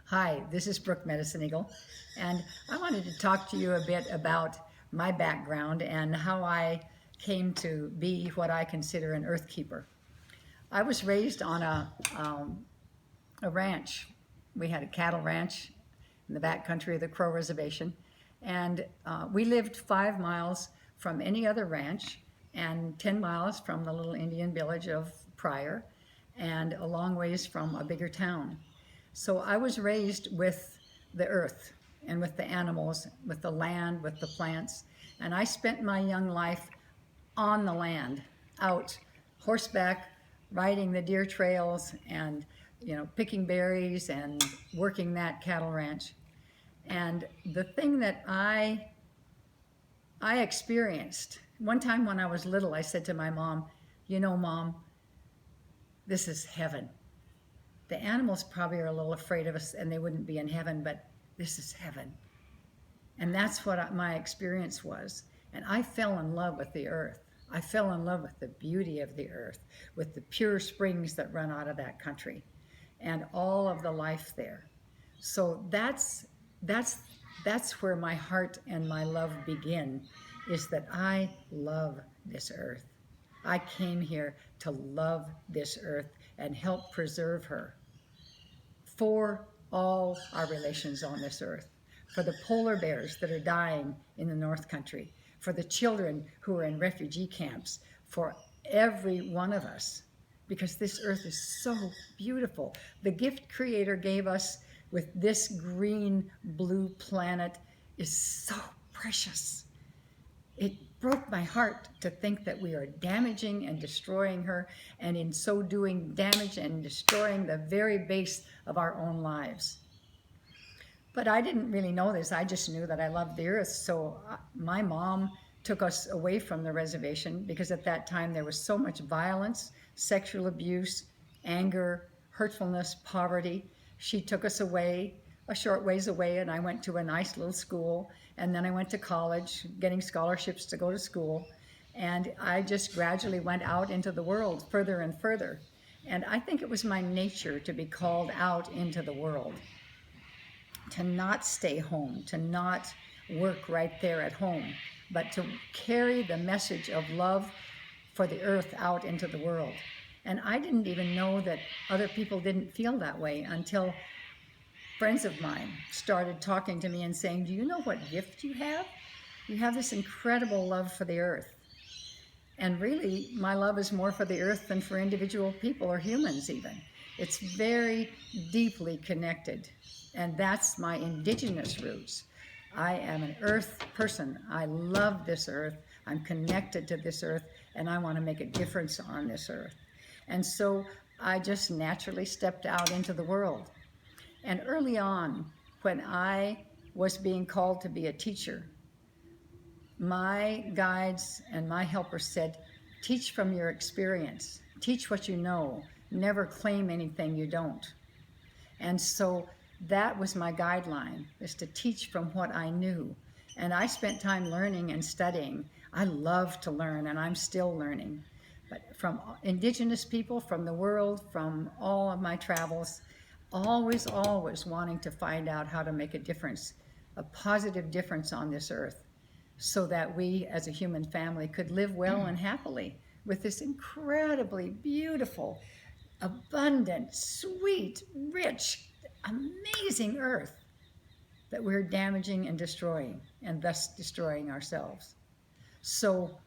Hi, this is Brooke Medicine Eagle, and I wanted to talk to you a bit about my background and how I came to be what I consider an earth keeper. I was raised on a ranch. We had a cattle ranch in the back country of the Crow Reservation, and we lived 5 miles from any other ranch and 10 miles from the little Indian village of Pryor and a long ways from a bigger town. So I was raised with the earth and with the animals, with the land, with the plants, and I spent my young life on the land, out horseback, riding the deer trails and picking berries and working that cattle ranch. And the thing that I experienced, one time when I was little, I said to my mom, Mom, this is heaven. The animals probably are a little afraid of us and they wouldn't be in heaven, but this is heaven. And that's what my experience was. And I fell in love with the earth. I fell in love with the beauty of the earth, with the pure springs that run out of that country and all of the life there. So that's where my heart and my love begin, is that I love this earth. I came here to love this earth and help preserve her for all our relations on this earth, for the polar bears that are dying in the North Country, for the children who are in refugee camps, for every one of us, because this earth is so beautiful. The gift Creator gave us with this green, blue planet is so precious. It broke my heart to think that we are damaging and destroying her, and in so doing, damage and destroying the very base of our own lives. But I didn't really know this. I just knew that I loved the earth. So my mom took us away from the reservation because at that time there was so much violence, sexual abuse, anger, hurtfulness, poverty. She took us away, a short ways away, and I went to a nice little school, and then I went to college, getting scholarships to go to school, and I just gradually went out into the world further and further. And I think it was my nature to be called out into the world, to not stay home, to not work right there at home, but to carry the message of love for the earth out into the world. And I didn't even know that other people didn't feel that way until friends of mine started talking to me and saying, do you know what gift you have? You have this incredible love for the earth. And really, my love is more for the earth than for individual people or humans even. It's very deeply connected. And that's my indigenous roots. I am an earth person. I love this earth. I'm connected to this earth, and I want to make a difference on this earth. And so I just naturally stepped out into the world. And early on, when I was being called to be a teacher, my guides and my helpers said, teach from your experience. Teach what you know. Never claim anything you don't. And so that was my guideline, is to teach from what I knew. And I spent time learning and studying. I love to learn, and I'm still learning. But from indigenous people, from the world, from all of my travels, always wanting to find out how to make a difference, a positive difference on this earth, so that we as a human family could live well and happily with this incredibly beautiful, abundant, sweet, rich, amazing earth that we're damaging and destroying, and thus destroying ourselves. So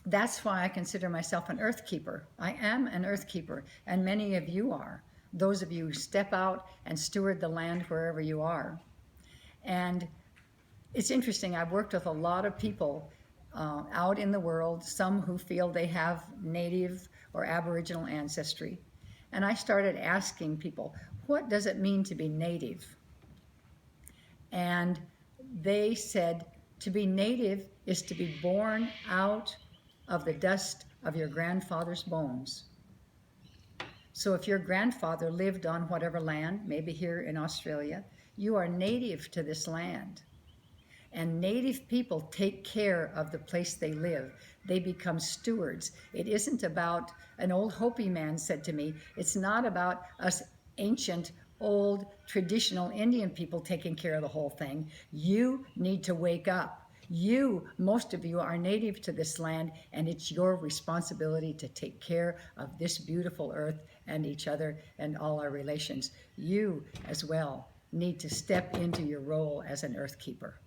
that's why I consider myself an earth keeper. I am an earth keeper, and many of you are. Those of you who step out and steward the land wherever you are. And it's interesting, I've worked with a lot of people out in the world, some who feel they have Native or Aboriginal ancestry. And I started asking people, what does it mean to be Native? And they said, to be Native is to be born out of the dust of your grandfather's bones. So if your grandfather lived on whatever land, maybe here in Australia, you are native to this land. And Native people take care of the place they live. They become stewards. It isn't about, an old Hopi man said to me, it's not about us ancient old traditional Indian people taking care of the whole thing. You need to wake up. Most of you are native to this land, and it's your responsibility to take care of this beautiful earth and each other and all our relations. You as well need to step into your role as an earth keeper.